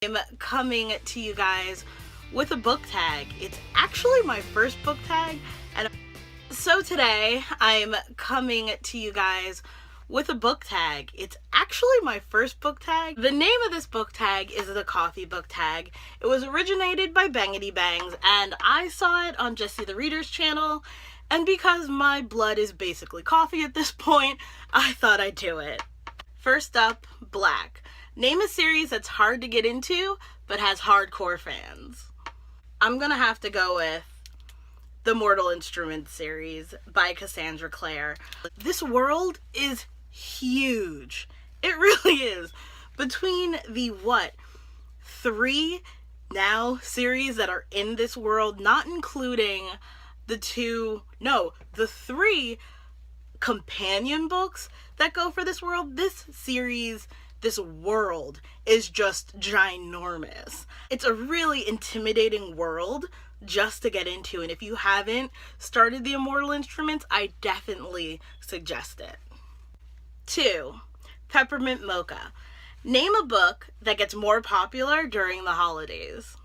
I'm coming to you guys with a book tag. It's actually my first book tag, and so today I'm coming to you guys with a book tag. It's actually my first book tag. The name of this book tag is the Coffee book tag. It was originated by Bangity Bangs, and I saw it on Jessie the Reader's channel, and because my blood is basically coffee at this point, I thought I'd do it. First up, Black. Name a series that's hard to get into, but has hardcore fans. I'm gonna have to go with the Mortal Instruments series by Cassandra Clare. This world is huge. It really is. Between the, 3 now series that are in this world, not including the 3 companion books that go for this world, this series, this world is just ginormous. It's a really intimidating world just to get into, and if you haven't started the Immortal Instruments, I definitely suggest it. 2. Peppermint Mocha. Name a book that gets more popular during the holidays.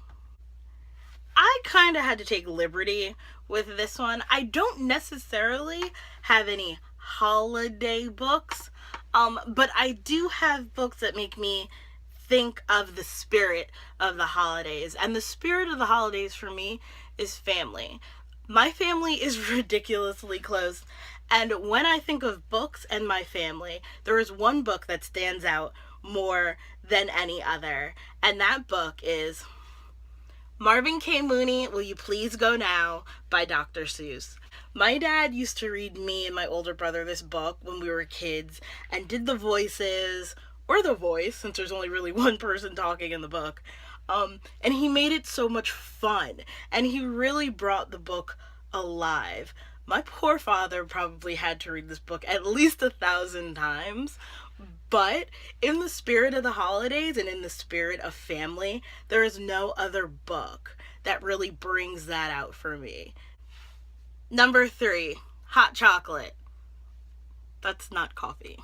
I kind of had to take liberty with this one. I don't necessarily have any holiday books, but I do have books that make me think of the spirit of the holidays. And the spirit of the holidays for me is family. My family is ridiculously close. And when I think of books and my family, there is one book that stands out more than any other. And that book is Marvin K. Mooney, Will You Please Go Now by Dr. Seuss. My dad used to read me and my older brother this book when we were kids and did the voices, or the voice, since there's only really one person talking in the book. And he made it so much fun, and he really brought the book alive. My poor father probably had to read this book at least 1,000 times, but in the spirit of the holidays and in the spirit of family, there is no other book that really brings that out for me. Number 3, Hot Chocolate. That's not coffee.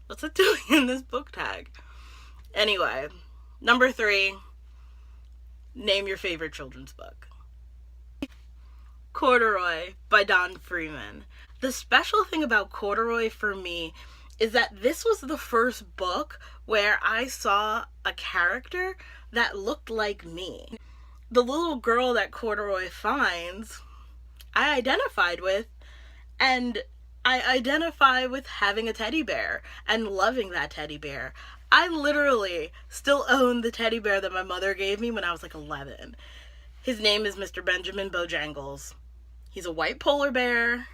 What's it doing in this book tag? Anyway, number 3, name your favorite children's book. Corduroy by Don Freeman. The special thing about Corduroy for me is that this was the first book where I saw a character that looked like me. The little girl that Corduroy finds, I identified with, and I identify with having a teddy bear and loving that teddy bear. I literally still own the teddy bear that my mother gave me when I was like 11. His name is Mr. Benjamin Bojangles. He's a white polar bear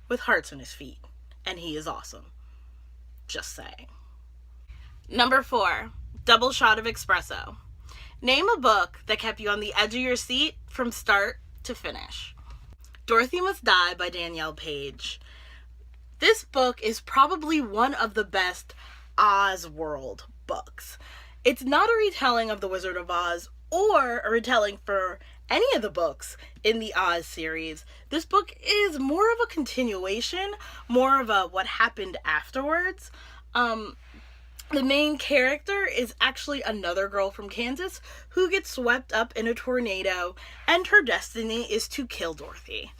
with hearts on his feet, and he is awesome. Just saying. Number 4, Double Shot of Espresso. Name a book that kept you on the edge of your seat from start to finish. Dorothy Must Die by Danielle Page. This book is probably one of the best Oz World books. It's not a retelling of The Wizard of Oz or a retelling for any of the books in the Oz series. This book is more of a continuation, more of a what happened afterwards. The main character is actually another girl from Kansas who gets swept up in a tornado, and her destiny is to kill Dorothy.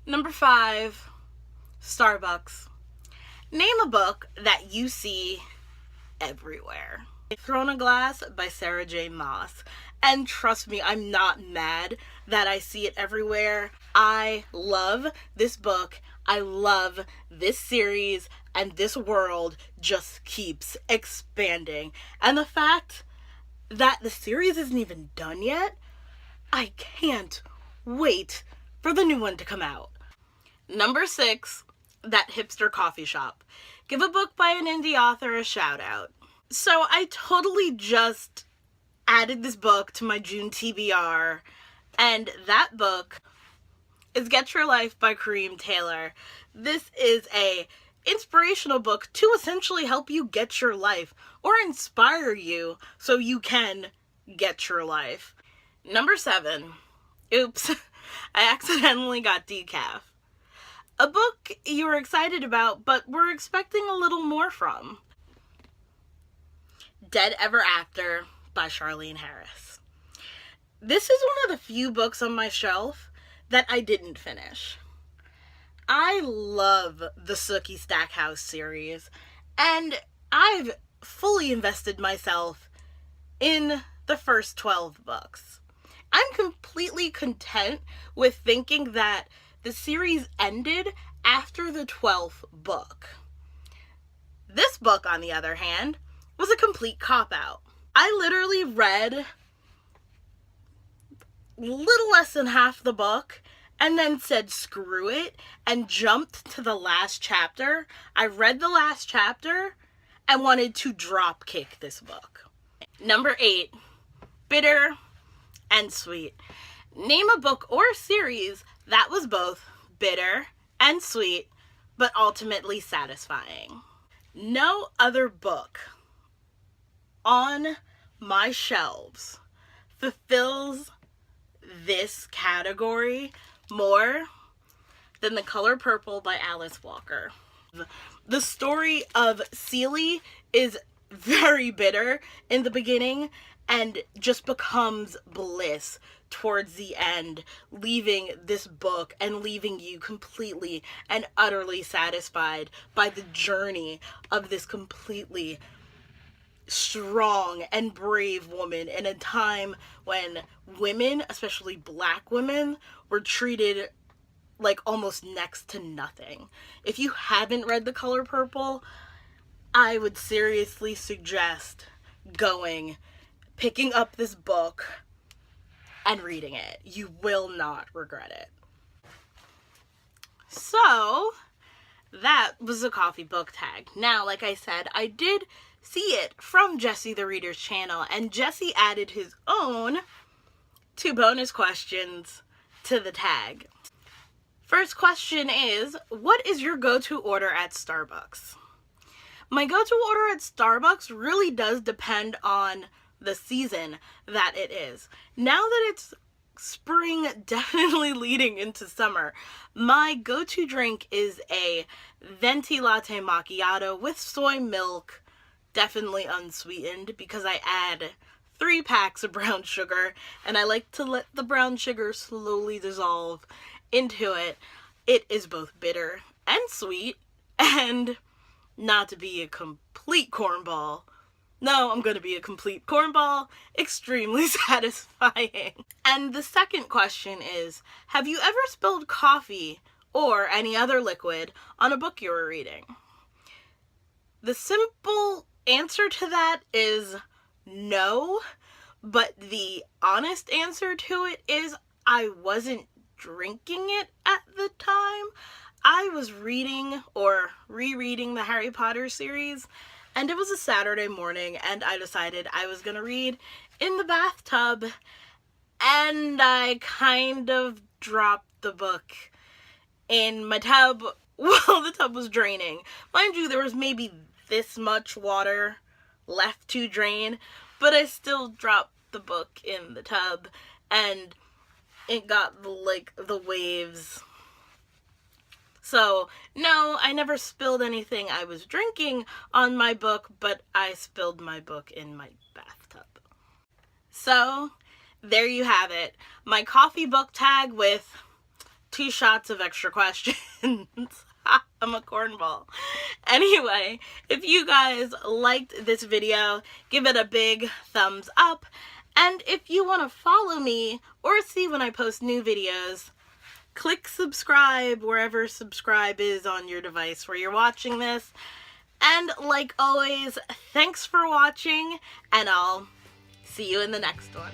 Number 5, Starbucks. Name a book that you see everywhere. Thrown a Glass by Sarah J. Maas. And trust me, I'm not mad that I see it everywhere. I love this book. I love this series, and this world just keeps expanding. And the fact that the series isn't even done yet, I can't wait for the new one to come out. Number 6, That Hipster Coffee Shop. Give a book by an indie author a shout out. So I totally just added this book to my June TBR, and that book is Get Your Life by Kareem Taylor. This is a inspirational book to essentially help you get your life, or inspire you so you can get your life. Number 7, oops, I accidentally got decaf. A book you were excited about, but were expecting a little more from. Dead Ever After by Charlene Harris. This is one of the few books on my shelf that I didn't finish. I love the Sookie Stackhouse series, and I've fully invested myself in the first 12 books. I'm completely content with thinking that the series ended after the 12th book. This book, on the other hand, was a complete cop-out. I literally read little less than half the book and then said screw it and jumped to the last chapter. I read the last chapter and wanted to drop kick this book. Number 8, Bitter and Sweet. Name a book or series that was both bitter and sweet, but ultimately satisfying. No other book on my shelves fulfills this category more than The Color Purple by Alice Walker. The story of Celie is very bitter in the beginning and just becomes bliss towards the end, leaving this book and leaving you completely and utterly satisfied by the journey of this completely strong and brave woman in a time when women, especially Black women, were treated like almost next to nothing. If you haven't read The Color Purple, I would seriously suggest picking up this book and reading it. You will not regret it. So, that was a coffee book tag. Now, like I said, I did see it from Jesse the Reader's channel, and Jesse added his own 2 bonus questions to the tag. First question is, what is your go-to order at Starbucks? My go-to order at Starbucks really does depend on the season that it is. Now that it's spring, definitely leading into summer, my go-to drink is a venti latte macchiato with soy milk, definitely unsweetened, because I add 3 packs of brown sugar, and I like to let the brown sugar slowly dissolve into it. It is both bitter and sweet, and not to be a complete cornball. No, I'm going to be a complete cornball. Extremely satisfying. And the second question is, have you ever spilled coffee or any other liquid on a book you were reading? The simple answer to that is no, but the honest answer to it is I wasn't drinking it at the time. I was reading or rereading the Harry Potter series, and it was a Saturday morning, and I decided I was gonna read in the bathtub, and I kind of dropped the book in my tub while the tub was draining. Mind you, there was maybe this much water left to drain, but I still dropped the book in the tub, and it got the waves. So, no, I never spilled anything I was drinking on my book, but I spilled my book in my bathtub. So, there you have it. My coffee book tag with 2 shots of extra questions. I'm a cornball. Anyway, if you guys liked this video, give it a big thumbs up. And if you want to follow me or see when I post new videos, click subscribe wherever subscribe is on your device where you're watching this. And like always, thanks for watching, and I'll see you in the next one.